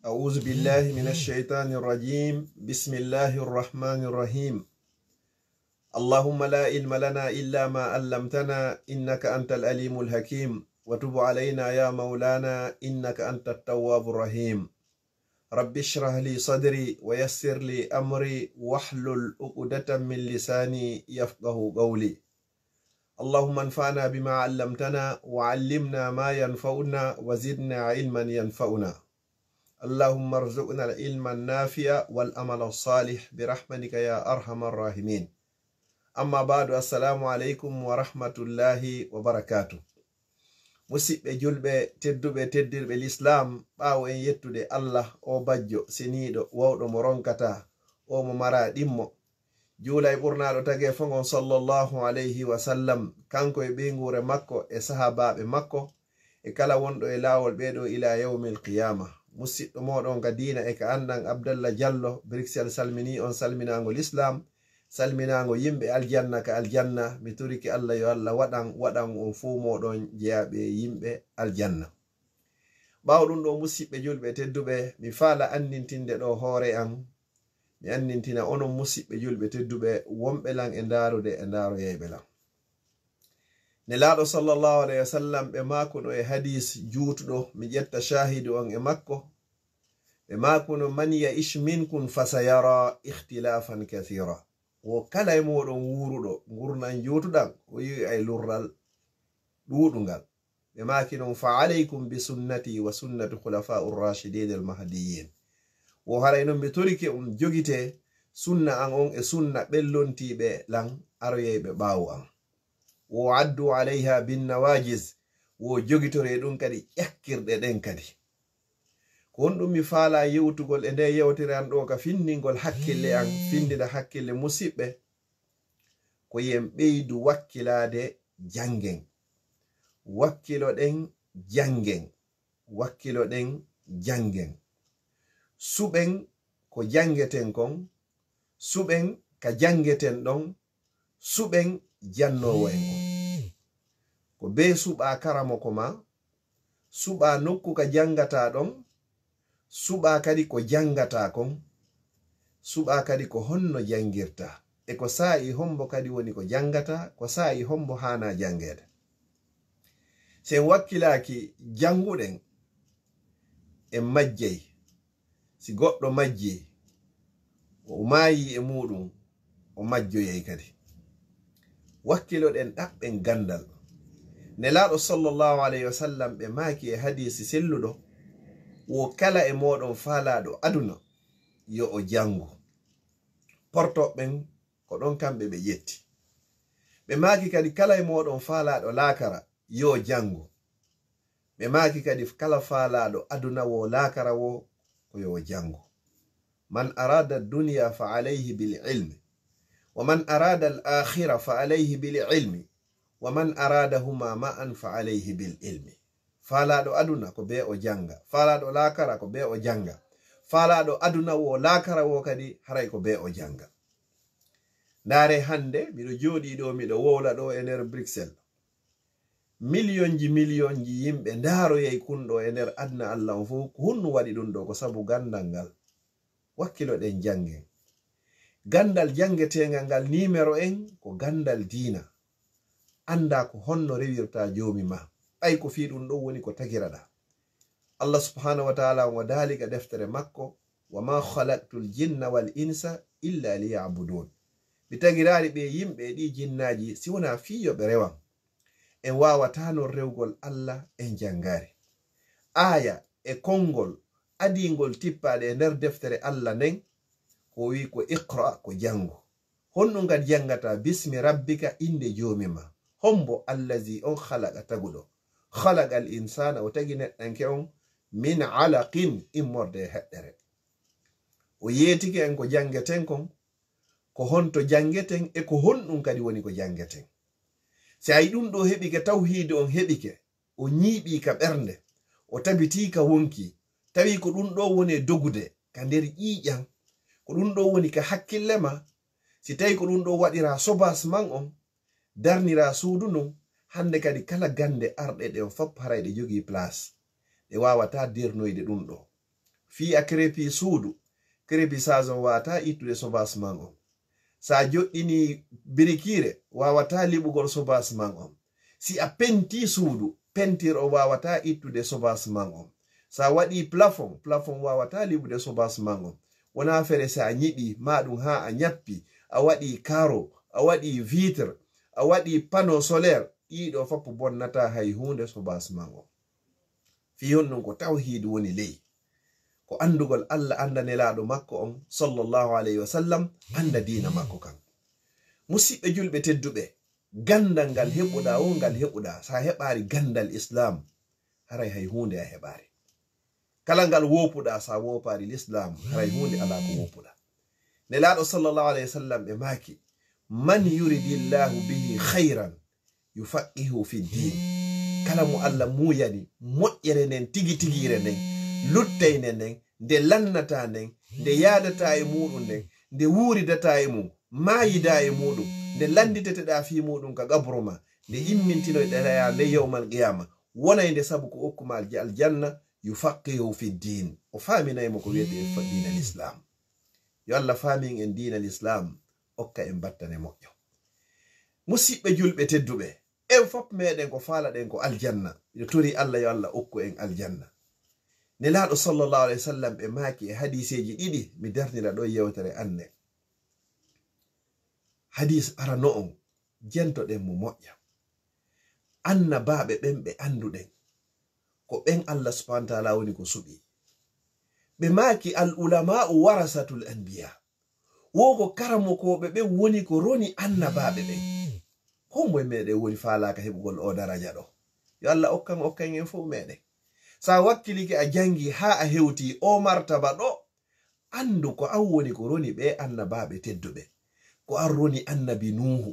أعوذ بالله من الشيطان الرجيم. بسم الله الرحمن الرحيم. اللهم لا علم لنا إلا ما علمتنا إنك أنت العليم الحكيم وتب علينا يا مولانا إنك أنت التواب الرحيم. رب اشرح لي صدري ويسر لي أمري واحلل عقدة من لساني يفقه قولي. اللهم انفعنا بما علمتنا وعلمنا ما ينفعنا وزدنا علما ينفعنا. اللهم ارزقنا العلم النافع والأمل الصالح برحمتك يا أرحم الراحمين. أما بعد، السلام عليكم ورحمة الله وبركاته. musidɓe julɓe tedduɓe teddirɓe l'islam, ɓaawo en yettude allah o bajjo seniiɗo wawɗo mo ronkata o mo mara ɗimmo, juula e ɓurnaɗo tage fongon sallallahu alayhi wa sallam, kanko e ɓeygure makko e sahabaɓe makko e kala wonɗo e laawol ɓeɗo ila yawmil qiyama. musidɗo moɗon ka dina e ka andan Abdallah Diallo Bruxelles salmini on salminago l'islam, salminago yimɓe aljanna ka aljanna. mi turiki Allah yo Allah waɗan on fu moɗon jeyaɓe yimɓe aljanna. ɓawo ɗum ɗo musidɓe julɓe tedduɓe, mi faala annintinde ɗo hoore am, mi annintina onon musidɓe julɓe tedduɓe wonɓe lan e ndarude e ndaroyeyɓe lan. Nelaɗo sallallahu alayhi wa sallam ɓe makuno e hadis juutuɗo, mi ƴetta shahidu on e makko, ɓe makuno man ya'ish minkum fasayara ikhtilafan kathira. wo kala e moɗon wuruɗo gurnan juutuɗan o yi'i ay lurral ɗuɗungal. ɓe makinon fa alaykum bi sunnati wa sunnati khulafa'ur rashidin al mahdiyyin. wo haray non mi torike jogite sunna an on e sunna ɓellontiɓe lan aroyeyɓe ɓawo an. wo addu alayha bin nawajiz, wo jogitore ɗum kadi ƴakkirɗe ɗen kadi. ko on ɗum mi faala yewtugol e nde yewtere an ɗo ka findingol hakkille an, findida hakkille musidɓe, ko yen ɓeydu wakkilade jangen. wakkilo ɗen jangen suɓen ko jangeten kon, suɓen ka jangeten ɗon, suɓen jannowo en on. ko be suɓa karamoko ma, suɓa nokku ka jangata ɗon, suɓa kadi ko jangata kon, suɓa kadi ko honno jangirta, e ko sa'i hombo kadi woni ko jangata, ko sa'i hombo hana jangede. sen wakkilaki janguɗen en majjey. si goɗɗo majji o maayi e muɗum o majjoyey kadi. wakkiloɗen ɗaɓɓen gandal. nelaɗo sallallahu alayhi wa sallam ɓe maaki e hadisi selluɗo, wo kala e moɗon faalaɗo aduna yo o jangu. portoɓen ko ɗon kamɓe ɓe yetti. ɓe maaki kadi kala e moɗon faalaɗo laakara yo jangu. ɓe maaki kadi kala faalaɗo aduna wo laakara wo ko yo jangu. man arada dunya fa alayhi bil ilmi wa man arada al akhira fa alayhi bil ilmi wa man aradahuma ma'an fa alayhi bil ilmi. faalaɗo aduna ko be o janga, faalaɗo laakara ko be o janga, faalaɗo aduna wo laakara wo kadi haray ko be o janga. ndaare hande miɗo joɗi ɗo miɗo wowla ɗo e nder Bruxelles. millionji yimɓe ndaroyey kunɗo e nder adna Allah on fof. ko hunnu waɗi ɗum ɗo ko sabu gandal ngal. wakkiloɗen jangen. gandal jangetengal ngal nimero en ko gandal diina. anda ko honno rewirta jomi ma. ɓay ko fi ɗum ɗo woni ko tagiraɗa. Allah subhanahu wa ta'ala o dalika deftere makko, wa ma khalaqtul jinna wal insa illa liya'budun. mi tagirari ɓe yimɓe ɗi jinnaji si wona fiyo ɓe rewan. en wawata non rewgol Allah en jangari. aya e kongol adingol tippaɗe e nder deftere Allah nden ko wi ko iqra, ko jangu. honno ngad jangata bismi rabbika, inde jomima. hombo allazi on khalaqa taguɗo, khalaqa al insana o tagi neɗɗanke on min alaqin, immorde heɗɗere. o yetike en ko jangeten kon, ko honto jangeten e ko honɗum kadi woni ko jangeten. si ayi ɗum ɗo heɓike, tawhide on heɓike, o ñiiɓi ka ɓernde, o tabiti ka wonki, tawi ko ɗum ɗo woni dogude ka nder ƴiƴan, ko ɗum ɗo woni ka hakkille ma, si tawi ko ɗum ɗo waɗira sobas man on, darnira suudu non, hande kadi kala gande arɗe ɗe on fop haray ɗe jogi place. ɗe wawata dernoyde ɗum ɗo. fi a krepi suudu krepi sason wata ittude sobas man on sa joɗɗini birikire wawata liɓugol sobas man on si a penti suudu pentir o wawata ittude sobas man on sa waɗi plafon wawata liɓude sobas man on wona fere sa a ñiɓi maɗum ha a ñappi a waɗi karo a waɗi vitre a waɗi panneau solaire ɗiɗo foppo bonnata hay hunde sobas man on fi honɗum ko tawhidu woni ley ko andugol Allah anda nelaɗo makko on sallallahu alayhi wa sallam anda dina makko kan musidɓe julɓe tedduɓe gandal ngal heɓuɗa o ngal heɓuɗa sa heɓari gandal islam haray hay hunde a heɓari kala ngal wopuɗa sa wopari l'islam haray hunde ala ko wopuɗa nelaɗo sallallahu alayhi wa sallam ɓe maki man yuridillahu bihi khayran yufaqihu fi din kala mo Allah muyani moƴƴere nden tigire nden luttayne nden nde lannata nden nde yadata e muɗum nden nde wuridata e mum mayida e muɗum nde landiteteɗa fi muɗum ka gabroma nde immintinoɗeɗaya nde yawmal qiyama wonayde sabu ko okkuma aljanna yufaqihu fi din o faminaymo ko wiyete dina l'islam yo Allah famin en dina l'islam okka en battane moƴƴo musidɓe julɓe tedduɓe en fop meɗen ko faalaɗen ko aljanna yo tori Allah yo Allah okku en aljanna nelaɗo sallallahu alayhi wa sallam ɓe maki e hadiseji ɗiɗi mi darnira ɗo yewtere anne hadis arano on jentoɗen mo moƴƴa annabaɓe ɓen ɓe anduɗen ko ɓen Allah subhanahu wa ta'ala woni ko suɓi ɓe maki al ulama'u warasatul anbiya wo ko karamokoɓe ɓe woni ko roni annabaɓe ɓen ko moye meɗen woni falaka heɓugol o daraja ɗo yo Allah okkan en fof meɗen sa wakkilike a jangi ha a hewti o martaba ɗo andu ko an woni ko roni ɓe annabaɓe tedduɓe ko an roni annabi nuhu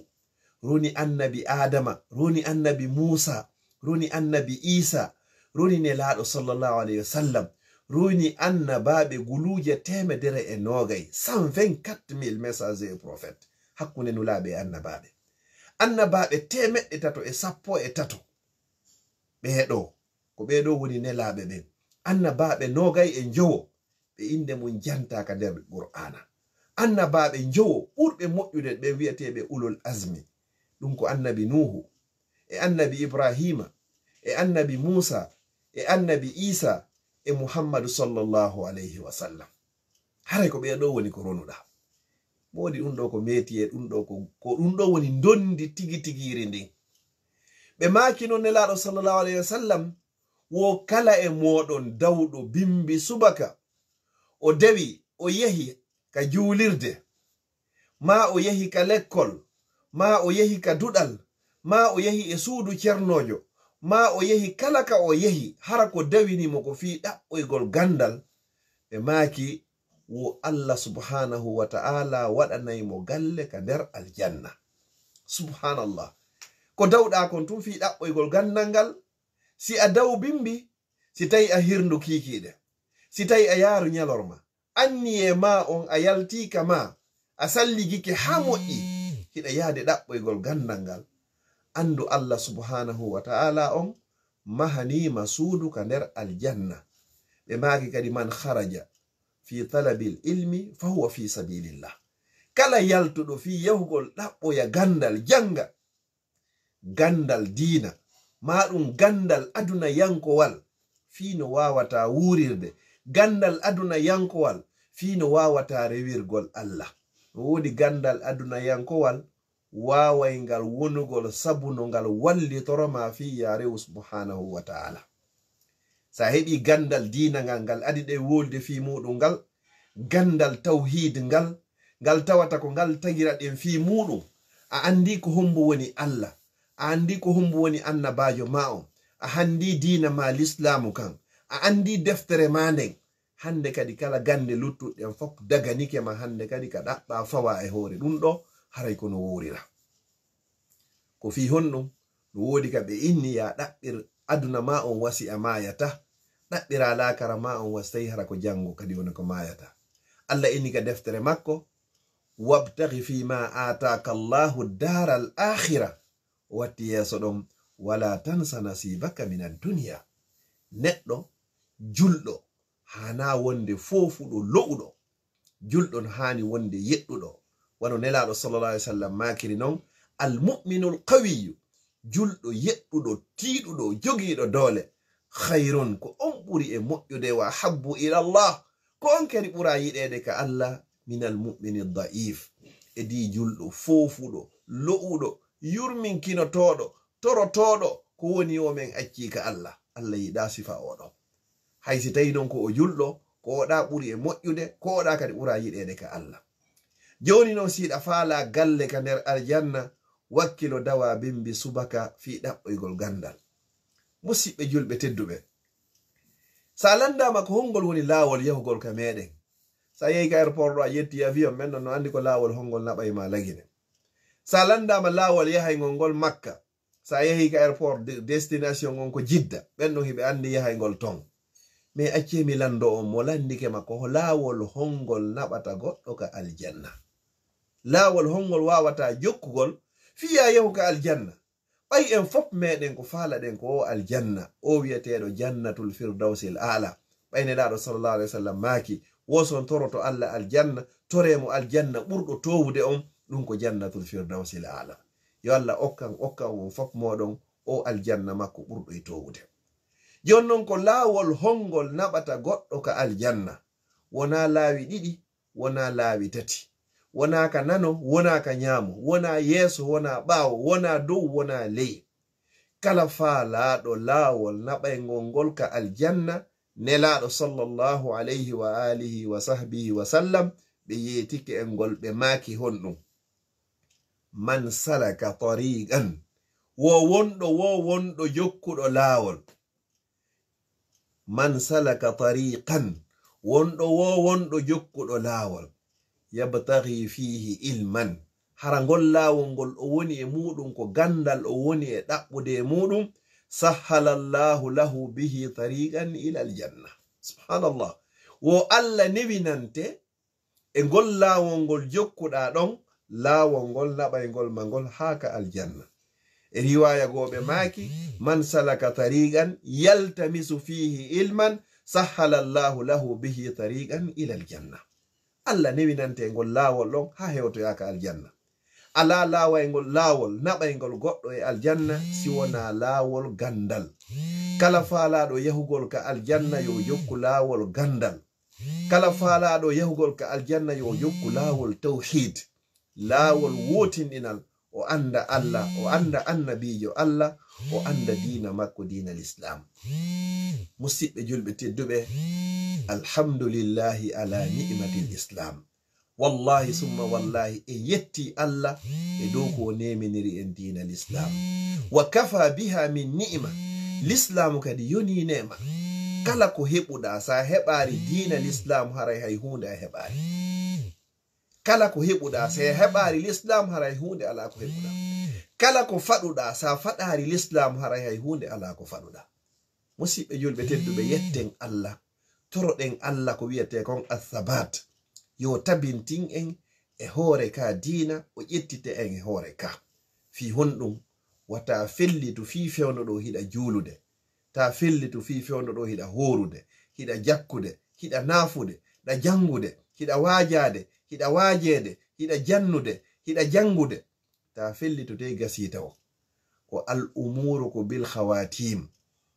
roni annabi adama roni annabi musa roni annabi isa roni nelaɗo sallallahu alayhi wa sallam roni annabaɓe guluje 190 124,000 messager et prophète hakkunde nulaɓe annabaɓe 313 ɓeɗo ko ɓeɗo woni nelaɓe ɓen annabaɓe 90 ɓe inde mum jantaka nder qur'ana annabaɓe jowo ɓurɓe moƴƴude ɓe wiyeteɓe ulul azmi ɗum ko annabi nuhu e annabi ibrahima e annabi musa e annabi isa e muhammadu sallallahu alayhi wa sallam haray ko ɓeɗo woni ko ronuɗa modi ɗum ɗo ko meti e ɗum ɗo ko ɗum ɗo woni dondi tigiri ndin ɓe maki noon nelaɗo sallallahu alayhi wa sallam wo kala e moɗon dawɗo bimbi subaka o dewi o yehi ka juulirde ma o yehi ka lekkol ma o yehi ka duɗal ma o yehi e suudu cernojo ma o yehi kala ka o yehi hara ko dawinimo ko fi ɗaɓɓoygol gandal ɓe maki wo Allah subhanahu wa ta'ala waɗanaymo galle ka nder aljanna subhanallah ko dawɗa kon tun fi ɗaɓɓoygol gandal ngal si a daw bimbi si tawi a hirndu kikiɗe si tawi a yaaru ñalorma anni e ma on a yaltika ma a salligike ha moƴƴi hiɗa yaade ɗaɓɓoygol gandal ngal andu Allah subhanahu wa ta'ala on mahanima suudu ka nder aljanna ɓe maki kadi man kharaja fi talabil ilmi fa huwa fi sabilillah kala yaltuɗo fi yahugol ɗaɓɓoya gandal janga gandal diina maɗum gandal aduna yankowal fino wawata wurirde gandal aduna yankowal fino wawata rewirgol Allah wodi gandal aduna yankowal waway ngal wonugol sabuno ngal wallitoroma fi yarewu subhanahu wa ta'ala sa heɓi gandal diina ngal adi ɗe wolde fi muɗum ngal gandal tawhid ngal tawata ko ngal tagira ɗen fi muɗum a andi ko hombo woni Allah a andi ko hombo woni annabajo ma on a handi diina ma l'islamu kan a andi deftere ma nden hande kadi kala gande luttuɗen fop daganike ma hande kadi ka ɗaɓɓa fawa e hoore ɗum ɗo haray kono worira ko fi honɗum no wodi ka ɓe inni ya ɗaɓɓir aduna ma on wasi a mayata ɗaɓɓira lakara ma on wastayi hara ko jango kadi wona ko mayata Allah inni ka deftere makko wabtaghi fi ma ataka Allahu daral akhira watti yeso ɗon wala tansa nasibaka min ad-dunya neɗɗo julɗo ha sana wonde fofuɗo lo'uɗo julɗon hani wonde yeɗɗuɗo wano nelaɗo sallallahu alaihi wasallam makiri non almu'minul qawiyu julɗo yeɗɗuɗo tiiɗuɗo jogiiɗo doole khayrun ko on ɓuri e moƴƴude wa habbu ila Allah ko on kadi ɓura yiɗede ka Allah minal mu'mini da'if edi julɗo fofuɗo lo'uɗo yurminkinotoɗo torotoɗo ko woni o men acci ka Allah yiɗa sifa oɗo haysi tawi non ko o julɗo ko oɗa ɓuri e moƴƴude ko oɗa kadi ɓura yiɗede ka Allah joni noon siɗa faala galle ka nder aljanna wakkilo dawa bimbi subaka fi ɗaɓɓoygol gandal musidɓe julɓe tedduɓe sa landama ko hongol woni laawol yahugol ka meɗen sa yehi ka airport ɗo a yetti avion men no andi ko laawol hongol naɓay ma lagine sa landama laawol yahaygol ngol makka sa yehi ka airport destination ngon ko jidda ɓenɗon hiɓe andi yahaygol ton mais accemi lando on mo landike makko laawol hongol naɓata goɗɗo ka aljanna laawol hongol wawata jokkugol fiya yahu ka aljanna ɓay en fop meɗen ko faalaɗen ko o aljanna o wiyeteɗo jannatul firdausil ala ɓayneɗaɗo sallallahu alaihi wasallam maaki woson toroto Allah aljanna toremo aljanna ɓurɗo towude on ɗum ko jannatul firdausil ala yo Allah okkan on fop moɗon o aljanna makko ɓurɗo e towude jonnon ko laawol hongol naɓata goɗɗo ka aljanna wona laawi ɗiɗi wona laawi tati wona ka nano wona ka ñaamo wona yeeso wona ɓaawo wona dow wona ley kala faalaɗo laawol naɓaygol ngol ka aljanna nelaɗo sallallahu alayhi wa alihi wa sahbihi wa sallam ɓe yeetike en ngol ɓe maaki honɗum man salaka tariqan wo wonɗo jokkuɗo laawol man salaka tariqan wonɗo jokkuɗo laawol yabtaghi fihi ilman hara ngol laawol ngol o woni e muɗum ko gandal o woni e ɗaɓɓude e muɗum sahhalallahu lahu bihi tariqan ila aljanna subhanallah wo Allah newinante e ngol laawol ngol jokkuɗa ɗon laawol ngol naɓaygol ma ngol haaka aljanna e riwaya goɓe maaki man salaka tariqan yaltamisu fihi ilman sahhalallahu lahu bihi tariqan ila aljanna Allah newinante ngol laawol ɗon ha hewtoyaka aljanna ala lawaygol laawol naɓaygol goɗɗo e aljanna si wona laawol gandal kala faalaɗo yahugol ka aljanna yo jokku laawol gandal kala faalaɗo yahugol ka aljanna yo jokku laawol tawhid laawol wotinɗinal o anda Allah o anda annabijo Allah o anda diina makko diina l'islam musidɓe julɓe tedduɓe alhamdulillahi ala ni'matil islam wallahi summa wallahi e yetti Allah e dow ko neminiri en diina l'islam wa kafa biha min ni'ma l'islam kadi yoni nema kala ko heɓuɗa sa heɓari diina l'islam haray hay hunde a heɓari kala ko heɓuɗa sa heɓari l'islam haray hunde ala ko heɓuɗa kala ko faɗuɗa sa faɗari l'islam haray hay hunde ala ko faɗuɗa musidɓe julɓe tedduɓe yetten Allah toroɗen Allah ko wiyete kon athabat yo tabintin en e hoore ka diina o ƴettite en e hoore ka fi honɗum wata fellitu fi fewno ɗo hiɗa juulude ta fellitu fi fewno ɗo hiɗa horude hiɗa jakkude hiɗa nafude ɗa jangude hiɗa waajade hiɗa waajede hiɗa jannude hiɗa jangude ta fellitu te gasita o ko al umuru ko bil khawatim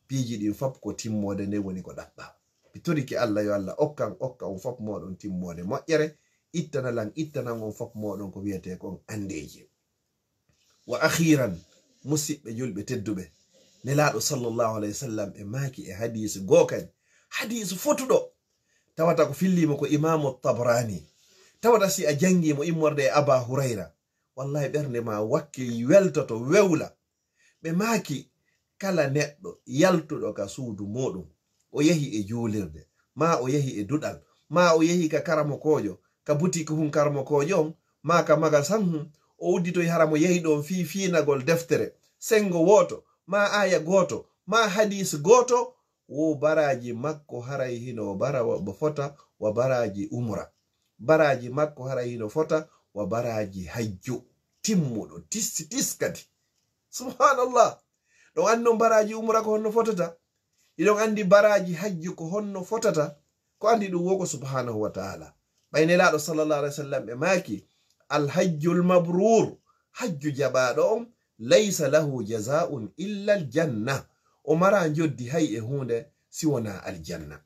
piiji ɗin fop ko timmode nde woni ko ɗaɓɓa pitoriki Allah yo Allah okka on fop moɗon timmode moƴƴere ittana on fop moɗon ko wiyete kon andeji wa akhiran musidɓe julɓe tedduɓe nelaɗo sallallahu alayhi wasallam e maaki e hadisi gokani hadisi fotuɗo tawata ko fillimo ko imamu Tabrani tawata si a jangimo immorde e Aba Hurayra wallahi ɓernde ma wakkil weltoto wewla ɓe maaki kala neɗɗo yaltuɗo ka suudu muɗum o yehi e juulirde ma o yehi e duɗal ma o yehi ka karamokojo ka butiki hun karamokojo on ma ka magasin hum o udditoy haramo yehi ɗon fi finagol deftere sengo woto ma aya goto ma hadis goto wo baraji makko haray hino bara wa fota wa baraji umra baraji makko haray hino fota wa baraji hajju timmuɗo tiskati subhanallah ɗon annon baraji umra ko honno fotata iɗon andi baraji hajju ko honno fotata ko andi ɗum woko subhanahu wa ta'ala ɓayne laɗo sallallahu alaihi wasallam ɓe maki alhajjul mabrur hajju jaɓaɗo on laysa lahu jazaa'un illa aljanna o mara joddi hay e hunde si wona aljanna.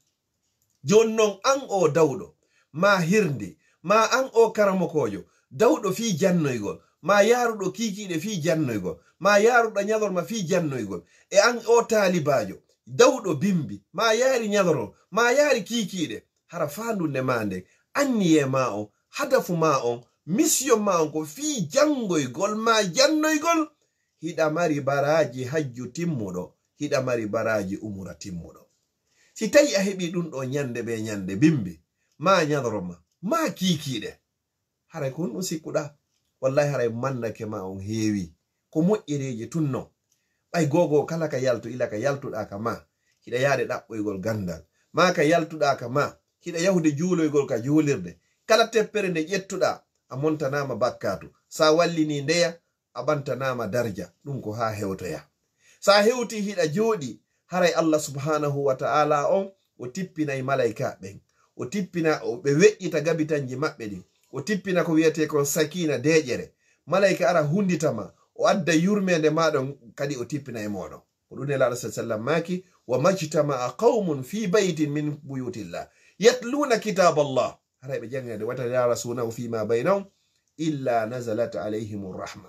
Jon non an o dawɗo ma hirde ma an o karamokojo dawɗo fi jannoygol ma yaruɗo kikiɗe fi jannoygol ma yaruɗo nyadorma fi jannoygol e an o talibajo dawɗo bimbi ma yari nyadoro ma yari kikiɗe hara fandunde ma nde anniye ma on hadafu ma on mission ma on ko fi jangoygol ma jannoygol hiɗa mari baraji hajju timmuɗo hiɗa mari baraji umura timmuɗo. Si tawi a heɓi ɗum ɗo nyande be nyande bimbi ma nyadoroma ma kikiɗe haray ko ɗum sikkuɗa wallahi haray mannake ma on heewi ko moƴƴereji tunno ɓay gogo kala ka yaltu ila ka yaltuɗa ka ma hiɗa yaade ɗaɓɓoygol gandal ma ka yaltuɗa ka ma hiɗa yahude juuloygol ka juulirde kala teppere nde ƴettuɗa a montanama bakkatu sa wallini ndeya a ɓantanama darja ɗum ko ha hewtoya sa hewti hiɗa jooɗi haray Allah subhanahu wa ta'ala on o tippinay malaika ɓen o tippina ɓe weƴƴita gabitanji maɓɓe ɗin o tippina ko wiyete kon sakina deƴere malaika ara hunditama o adda yurmede maɗon kadi o tippina e moɗon ko ɗum nelaɗo sallam maki wa majtama'a qaumun fi baytin min buyutillah yatluna kitab Allah haray ɓe jangede wata ya rasulahu fima baynahum illa nazalat alayhim rahma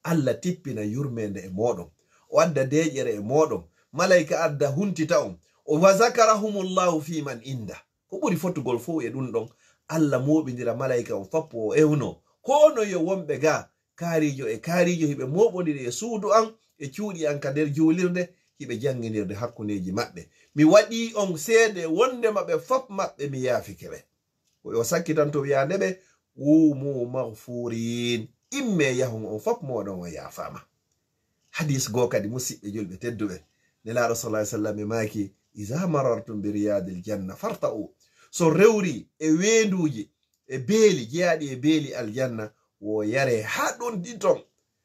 Allah tippina yurmede e moɗon o adda deƴere e moɗon malaika adda huntita on o wa zakarahumullahu fi man inda ko ɓuri fotugol fo e ɗum ɗon Allah moɓidira malaika on fappo o ewno kono yo wonɓe ga kaarijo e kaarijo hiɓe moɓodiri e suudu an e cuuɗi an ka nder juulirde hiɓe janginirde hakkuneji maɓɓe mi waɗi on seede wonde maɓɓe fop maɓɓe mi yaafikeɓe o sakkitanto wiyande ɓe umu maghfurin imme yahon on fop moɗon o yaafama. Hadis go kadi musidɓe julɓe tedduɓe nelaɗo sallallahu alaihi wasallam maki iza marartum bi riyadil janna farta'u so rewri e wenduji e beeli jeyaɗi e beeli aljanna wo yare ha ɗon diton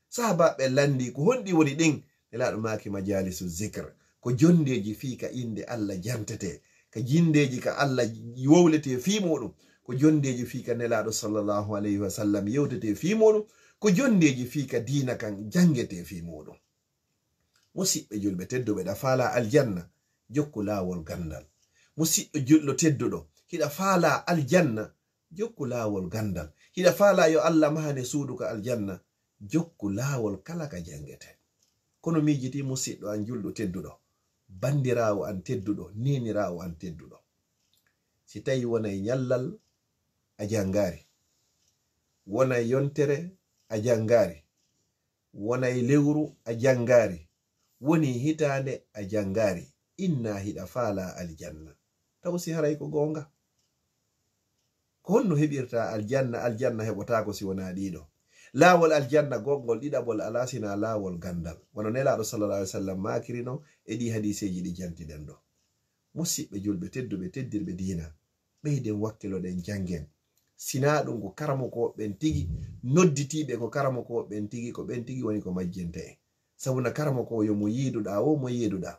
sahabaɓe landi ko honɗi woni ɗin nelaɗo maki majalisu zikr ko jondeji fi ka inde Allah jantete ka jindeji ka Allah wowlete fi muɗum ko jondeji fi ka nelaɗo sallallahu alaihi wasallam yewtete fi muɗum ko jondeji fi ka diina kan jangete fi muɗum. Musidɓe julɓe tedduɓe ɗa faala aljanna jokku laawol gandal musidɗo julɗo tedduɗo hiɗa faala aljanna jokku laawol gandal hiɗa faala yo Allah mahane suudu ka aljanna jokku laawol kala ka jangete. Kono mijiti musidɗo an julɗo tedduɗo bandirawo an tedduɗo ninirawo an tedduɗo si tawi wonay nyallal a jangari wonay yontere a jangari wonay lewru a jangari woni hitande a jangari inna hiɗa faala aljanna taw si haray ko gonga ko honno heɓirta aljanna heɓotako si wona ɗiɗo laawol aljanna gongol ɗiɗaɓol ala sina laawol gandal wono nelaɗo sallallahu alaihi wasallam makirino e ɗi hadiseji ɗi jantiɗen ɗo. Musidɓe julɓe tedduɓe teddirɓe diina ɓeyden wakkiloɗen jangen sina ɗum ko karamokoɓen tigi nodditiɓe ko karamokoɓen tigi ko ɓen tigi woni ko majjente en sabuna karamoko yo mo yiiduɗa o mo yiiduɗa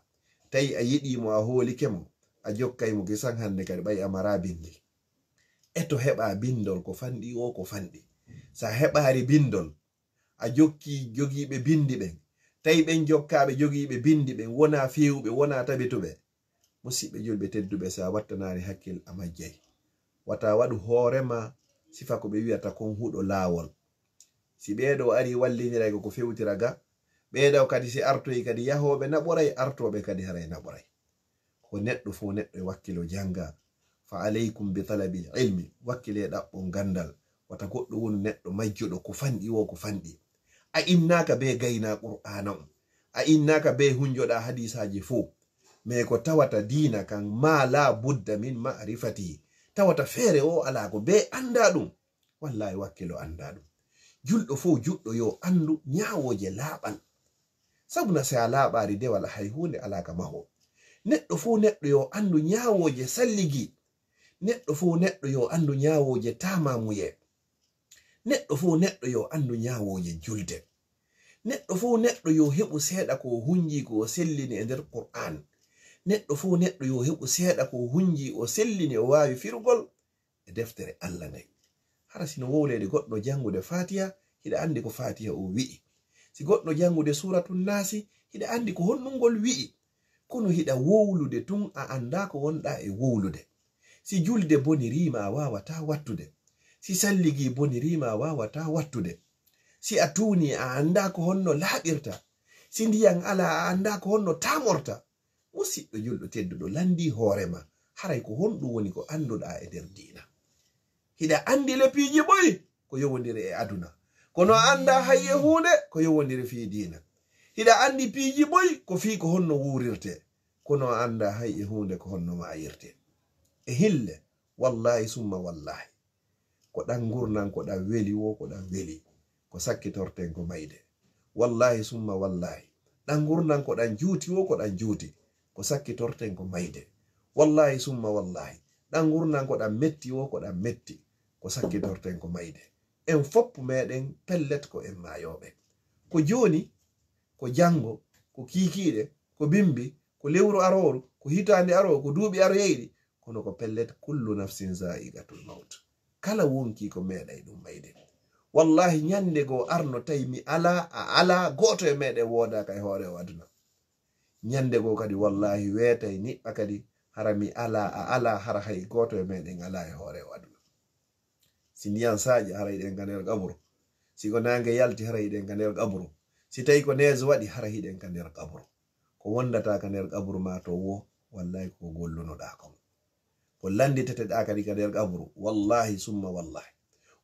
tawi a yiɗimo a hoolikemo a jokkaymo gisan hande kadi ɓay amara bindi eto heɓa bindol ko fanɗi o ko fanɗi sa heɓari bindol a jokki jogiɓe bindi ɓen tawi ɓen jokkaɓe jogiɓe bindi ɓen wona fewɓe wona tabituɓe musidɓe julɓe tedduɓe sa wattanari hakkil a majjay wata waɗu hoorema sifa ko ɓe wiyata kon huɗo laawol si ɓeeɗo ari walliniray ko fewtira ga ɓeeɗo kadi si artoyi kadi yahoɓe naɓoray artoɓe kadi haray naɓoray ko neɗɗo fo neɗɗo e wakkilo janga fa aleykum bi talabil ilmi wakkile ɗaɓɓon gandal wata goɗɗo woni neɗɗo majjuɗo ko fanɗi o ko fanɗi a innaka be gayna qur'ana on a innaka be hunjoɗa hadisaji fo mais ko tawata diina kan ma la budda min ma'rifati tawata feere o ala ko be anda ɗum wallahi wakkilo anda ɗum julɗo fo juɗɗo yo andu nyawoje laaɓan sabuna se a laaɓari dewal hay hunde ala ka maho neɗɗo fo neɗɗo yo andu nyawoje salligi neɗɗo fo neɗɗo yo andu nyawoje tamamuye neɗɗo fo neɗɗo yo andu nyawoje julde neɗɗo fo neɗɗo yo heɓu seeɗa ko hunji ko sellini e nder qur'an neɗɗo fuu neɗɗo yo heɓu seeɗa ko hunji o sellini o waawi firgol e deftere Allah nde. hara sino wowlede goɗɗo jangude fatiha hiɗa andi ko fatiha o wi'i, si goɗɗo jangude suratun nasi hiɗa andi ko honnungol wi'i. kono hiɗa wowlude tun a anda ko wonɗa e wowlude. si julde bonirima a wawata wattude, si salligi bonirima a wawata wattude, si a tuuni a anda ko honno laaɓirta, si ndiyan ala a anda ko honno tamorta. musidɗo julɗo tedduɗo landi hoorema haray ko honɗum woni ko anduɗa e nder diina. hiɗa andi lepiiji ɓoyi ko yowodiri e aduna, kono anda hayye hunde ko yowodiri fi diina. hiɗa andi piiji ɓoyi ko fi ko honno wurirte, kono anda hayye hunde ko honno mayirte. e hille wallahi summa wallahi ko ɗan gurnan ko ɗan weli wo ko ɗan weli ko sakkitorten ko mayde. wallahi summa wallahi ɗan gurnan ko ɗan juuti wo ko ɗan juuti ko sakkitorten ko mayde. wallahi summa wallahi ɗan gurnan ko ɗan metti wo ko ɗan metti ko sakkitorten ko mayde. en foppu meɗen pellet ko en mayoɓe, ko joni ko jango ko kikiɗe ko bimbi ko lewru aroru ko hitande aroru ko duuɓi aroyeyɗi, kono ko pellet kullu nafsin za'iqatul maut. kala wonki ko meɗay ɗum mayde. wallahi nyande go arno tawi mi ala a ala goto e meɗen wodaka e hoore o aduna. nyande go kadi wallahi weetay niɓɓa kadi hara mi ala a ala hara hay goto e meɗen ala e hoore o aduna. si ndiyan saaƴi hara hiɗen ka nder kaburu, si ko nange yalti hara hiɗen ka nder kaburu, si tawi ko neige waɗi hara hiɗen ka nder kaburu. ko wondata ka nder kaburu ma to wo wallahi ko gollunoɗa kon, ko landiteteɗa kadi ka nder kaburu. wallahi summa wallahi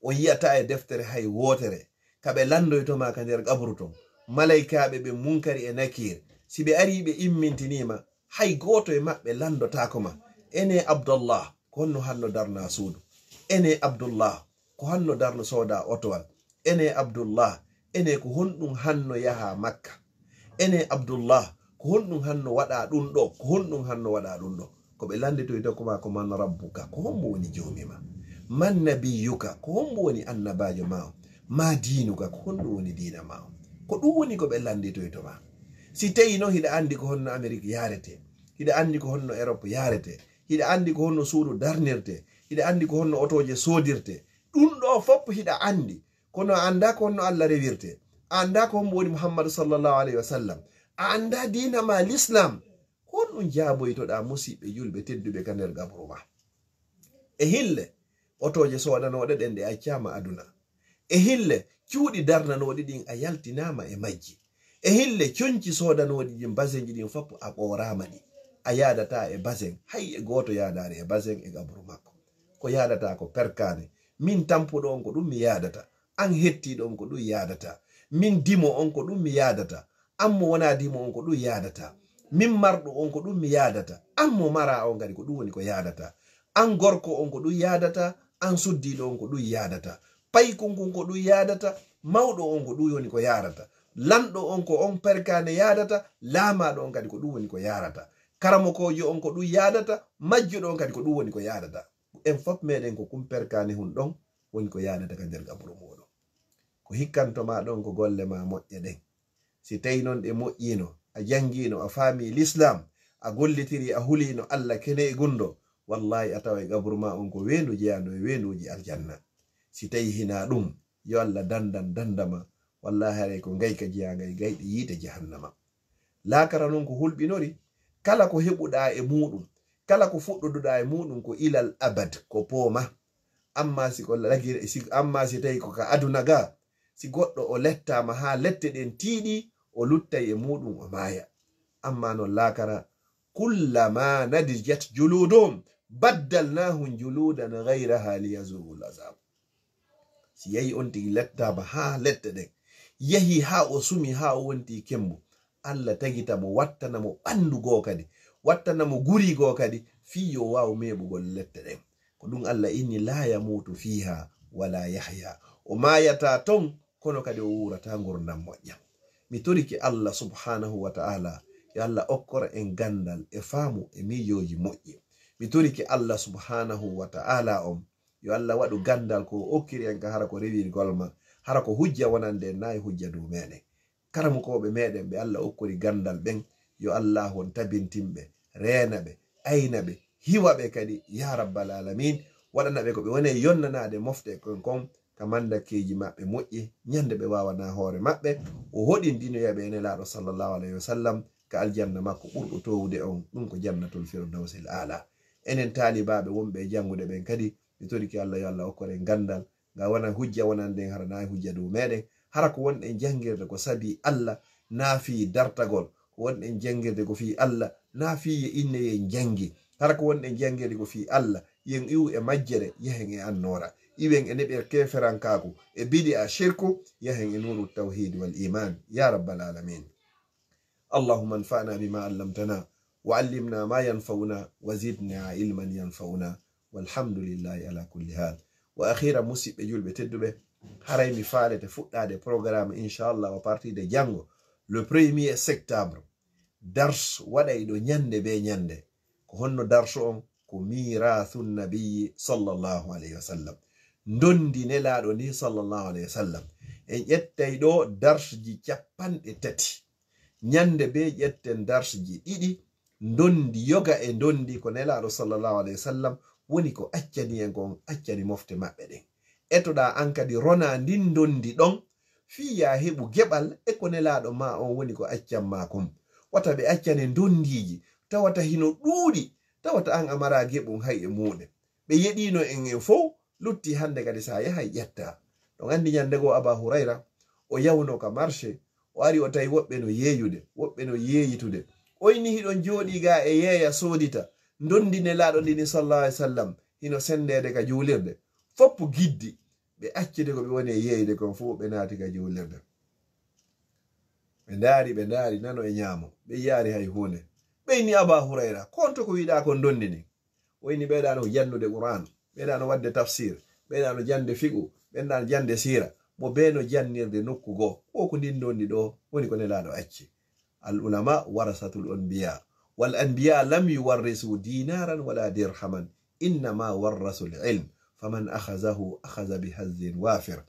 on yiyata e deftere hay wotere kaɓe landoytoma ka nder kaburu ton. malaikaɓe ɓe munkari e nakir si ɓe ari ɓe immintinima hay goto e maɓɓe landotakoma. ene abdullah ko honno hanno darna suudu, ene abdullah ko hanno darno soda otowal, ene abdullah ene ko honɗum hanno yaha makka, ene abdullah ko honɗum hanno waɗa ɗum ɗo, ko honɗum hanno waɗa ɗum ɗo. ko ɓe landitoytokoma ko man rabbuka, ko hombo woni jomima, man nabiyuka, ko hombo woni annabajo ma, ma diinuka, ko honɗum woni diina ma. ko ɗum woni ko ɓe landitoytoma. si tawi no hiɗa andi ko honno Amérique yarete, hiɗa andi ko honno Europe yarete, hiɗa andi ko honno suudu darnirte, hiɗa andi ko honno otoje sodirte, ɗum ɗo fopp hiɗa andi, kono a anda ko honno Allah rewirte, a anda ko hombo woni Muhammadu sallallahu alaihi wasallam, a anda diina ma l'islam. honɗum jaaboytoɗa musidɓe julɓe tedduɓe ka nder gabru ma. e hille otoje sodanoɗe ɗen ɗe accama aduna, e hille cuuɗi darnanoɗi ɗin a yaltinama e majji, e hille coñci sodanoɗi ɗin basenji ɗin fopp a ɓorama ɗi, a yadata e basen, hay e goto yadare e basen e gabru makko. ko yadata ko perkane, min tampuɗo on ko ɗum mi yadata, an hettiɗo on ko ɗum yadata, min dimo on ko ɗum mi yadata, an mo wona dimo on ko ɗum yadata, min marɗo on ko ɗum mi yadata, an mo mara on kadi ko ɗum woni ko yadata, an gorko on ko ɗum yadata, an suddiɗo on ko ɗum yadata, paykunkun ko ɗum yadata, mawɗo on ko ɗum woni ko yarata, lanɗo on ko on perkane yadata, laamaɗo on kadi ko ɗum woni ko yarata, karamokojo on ko ɗum yadata, majjuɗo on kadi ko ɗum woni ko yadata. en fof meɗen ko kum perkane hun ɗon woni ko yadata ka nder gabru muɗum. ko hikkantoma ɗon ko golle ma moƴƴe ɗen. si tawi noon ɗe moƴƴino, a jangino, a faami l'islam, a gollitiri, a hulino Allah kene e gundo, wallahi a tawa e gabru ma on ko wendu jeyando e wenduji aljanna. si tawi hina ɗum yo Allah dandama, wallahi haray ko gayka jiyaga e gayɗe yiite jahannama. laakara noon ko hulɓinori, kala ko heɓuɗa e muɗum, kala ko fuɗɗoduɗa e muɗum ko ilal abad, ko pooma. amma si ko lagir amma si tawi ko ka aduna ga, si goɗɗo o lettama ha lette ɗen tiiɗi, o luttay e muɗum o maaya. amma non laakara kullama nadijat juludum baddalnahum juludan ghayraha liyazuqul azab. si yahi on tigi lettama ha lette ɗen, yahi ha o sumi ha o wonti kembu, Allah tagitamo wattanamo ɓandu goo kadi, wattanamo guri goo kadi, fi yo waw meɓugol lette ɗen. ko ɗum Allah inni la yamutu fiha wala yahya, o mayata ton kono kadi o wurata gurdam moƴƴam. mi toriki Allah subhanahu wa ta'ala yo Allah okkora en gandal e faamu e miijoji moƴƴi. mi toriki Allah subhanahu wa ta'ala on yo Allah waɗu gandal ko okkiri en ka hara ko rewirgol ma, hara ko hujja wonande nayi hujja dow meɗen. karamukoɓe meɗen ɓe Allah okkori gandal ɓen yo Allah hon tabintinɓe renaɓe aynaɓe hiwaɓe kadi ya rabbal alamin waɗanaɓe ko ɓe woni yonnanade mofte kon kamandakeji maɓɓe moƴƴi ñande ɓe wawana hoore maɓɓe o hoɗindinoyaɓe ene laaɗo sallllahu alayhi wa sallam ka aljanna makko ɓurɗo towude on ɗum ko jannatul firdausil ala. Enen taalibaɓe wonɓe jangude ɓen kadi mi toriki Allah yo Allah okkoren gandal ga wona hujja wonanden hara nayi hujja dow meɗen hara ko wonɗen jangirde ko sabi Allah naafi dartagol ko wonɗen jangirde ko fi Allah naafi ye inne yen jangi hara ko wonɗen jangirde ko fi Allah yen iwu e majjere yahen e annora iwen e neɓer keferankaku e bidi a shirku yahen e nuru tawhid wal iman ya rabbal alamin. Allahumma anfa'na bima allamtana wa allimna ma yanfa'una wa zidna ilman yanfa'una walhamdulillahi ala kulli hal. Wa akhira musidɓe julɓe tedduɓe haray mi faalete fuɗɗade programme inchallah wa partir de jango le 1er septembre dars waɗay ɗo ñande be ñande ko honno darsu on ko mirathun nabiyyi sallallahu alayhi wa sallam ndondi nelaɗo ni sallallahu alayhi wa sallam en ƴettay ɗo darsji 30 ñande be ƴetten darsji ɗiɗi ndondi yoga e ndondi ko nelaɗo sallallahu alayhi wa sallam woni ko accani en kon accani mofte maɓɓe ɗen etoɗa an kadi rona ndin ndondi ɗon fiya heɓu geɓal e ko nelaɗo ma on woni ko accan ma kon wata ɓe accane ndondiji tawata hino ɗuuɗi tawata an amara geɓum hay e muɗum ɓe yeɗino en fo lutti hande kadi sa yahay ƴetta ɗon andi ñandego Aba Hurayra o yawno ka marché o ari o tawi woɓɓe no yeeyude woɓɓe no yeeyitude oyni hiɗon jooɗi ga e yeeya soodita ndondi nelaɗo ndini sallallahu alaihi wasallam hino sendede ka juulirde foppu giddi ɓe accide ko ɓe woni e yeeyde kon fu ɓe naati ka juulirde ɓe ndaari nano e ñaamo ɓe yaari hay hunde ɓeyni Aba Hurayra konto ko wiɗa kon ndondi ni oyni ɓeɗano jannude Qur'an ɓeɗano wadde tafsir ɓeɗano jande fiqu ɓeɗano jande sira mo beno jannirde nokku goo o ko ndin ndondi ɗo woni ko nelaɗo acci al ulama warasatul anbiya wal anbiya lam yuwarrisu dinaran wala dirhaman innama warrasu l ilm faman akhazahu akhaza bihazzin wafir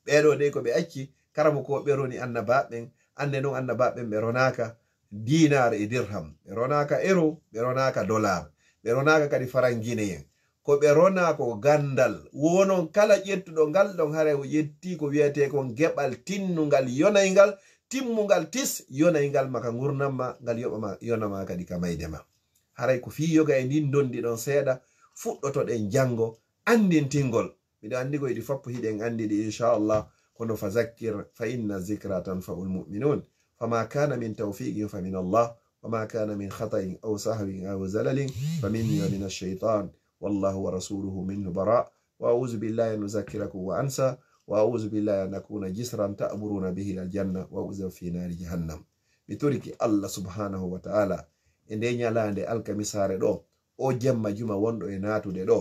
ɓeɗo de ko ɓe acci karamo ko ɓe roni annabaɓen ande noon annabaɓen ɓe ronaka dinar e dirham ɓe ronaka euro ɓe ronaka dollar ɓe ronaka kadi faranguinéen ko ɓe rona ko gandal wonon kala ƴettuɗo ngal ɗon hare o ƴetti ko wiyete kon geɓal tinnugal yonaygal timmugal tis yonaygal maka gurnamma ngal yoɓama yonama kadi ka maydema haray ko fi yoga e ndin dondi ɗon seeɗa fuɗɗotoɗen jango andintingol miɗo andi ko yiɗi foppo hiɗen andidi inchallah kono fa zakkir fa inna zicra tanfa'ul mu'minun fama kana min tawfiqin fa min Allah wama kana min khata'in aw sahwin aw zalalin fa minni wa min ash-shaytan wallahu wa rasuluhu minhu bara wa a'udhu billahi an uzakkirakum wa ansa wa a'udhu billahi an akuna jisran ta'muruna bihi al-janna wa a'udhu fi nari jahannam. Mi turiki Allah subhanahu wa ta'ala e nde nyalande alkamisare ɗo o jemma juma wonɗo e natude ɗo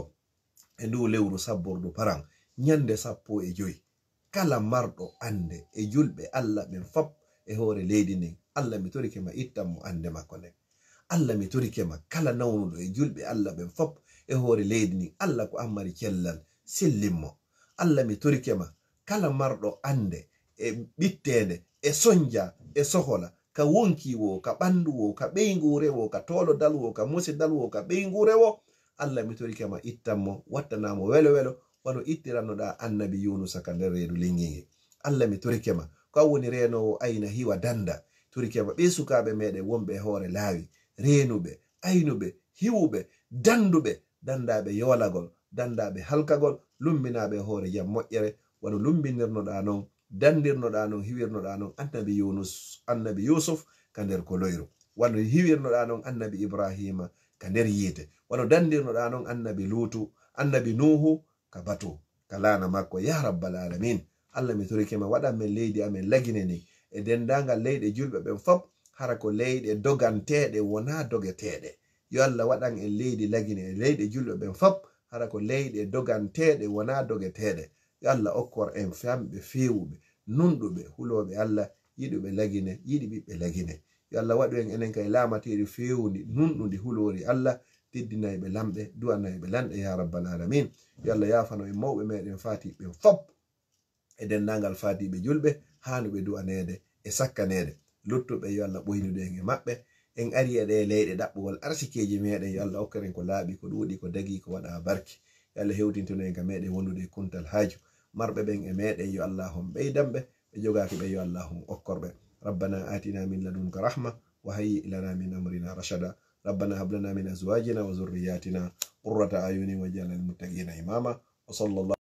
e ndu lewru sabbordu paran ñande 15 kala marɗo ande e julɓe Allah ɓen fop e hoore leydi ndin Allah mi torike ma ittan mo ande makko nden Allah mi torike ma kala nawnuɗo e julɓe Allah ɓen fop e hoore leydi ndin Allah ko ammari cellal sillimmo Allah mi torike ma kala marɗo ande e ɓittede e sonja e sohola ka wonki wo ka ɓandu wo ka ɓeygure wo ka tolo dal wo ka musidal wo ka ɓeygure wo Allah mi torike ma ittanmo wattanamo welo welo wano ittirannoɗa annabi Yunusa ka nder reedu lingigi Allah mi torike ma ko woni renowo ayna hiwa danda torike ma ɓe sukaɓe meɗen wonɓe e hoore laawi renuɓe aynuɓe hiwuɓe danduɓe dandaɓe yolagol dandaɓe halkagol lumbinaɓe hoore jam moƴƴere wano lumbinirnoɗa noon dandirnoɗa noon hiwirnoɗa noon annabi Yusuf ka nder ko loyru wano hiwirnoɗa noon annabi Ibrahima ka nder yiite wano dandirnoɗa noon annabi Lutu annabi Nuhu ka batu ka laana makko ya rabbal alamin. Allah mi torike ma waɗan men leydi amen lagine ni e dendagal leyɗe julɓe ɓen fop hara ko leyɗe doganteɗe wona dogeteɗe yo Allah waɗan en leydi lagine e leyɗe julɓe ɓen fop hara ko leyɗe doganteɗe wona dogeteɗe yo Allah okkor en famɓe fewuɓe nunɗuɓe huloɓe Allah yiɗuɓe lagine yiɗi ɓiɓɓe lagine yo Allah waɗu en enen kay laamateɗi fewndi nunɗudi hulori Allah teddinayɓe lamɓe duwanayɓe lanɗe ya rabbal alamin. Yo Allah yafano en mawɓe meɗen fatiɓe fop e dendagal fatiɓe julɓe hanuɓe du'anede e sakkanede luttuɓe yo Allah ɓoynude en e maɓɓe en ari e ɗe leyɗe ɗaɓɓugol arsikeji meɗen yo Allah hokkeren ko laaɓi ko ɗuuɗi ko dagi ko waɗa barke yo Allah hewtintono en ka meɗen wondude kuntal haaju marɓe ɓen e meɗen yo Allahum ɓeydanɓe ɓe jogaki ɓe yo Allahum okkorɓe rabbana atina min ladunka rahma wa hayyi lana min amrina rashada ربنا هب لنا من أزواجنا وذرياتنا قرة أعين واجعلنا للمتقين إماما وصلى الله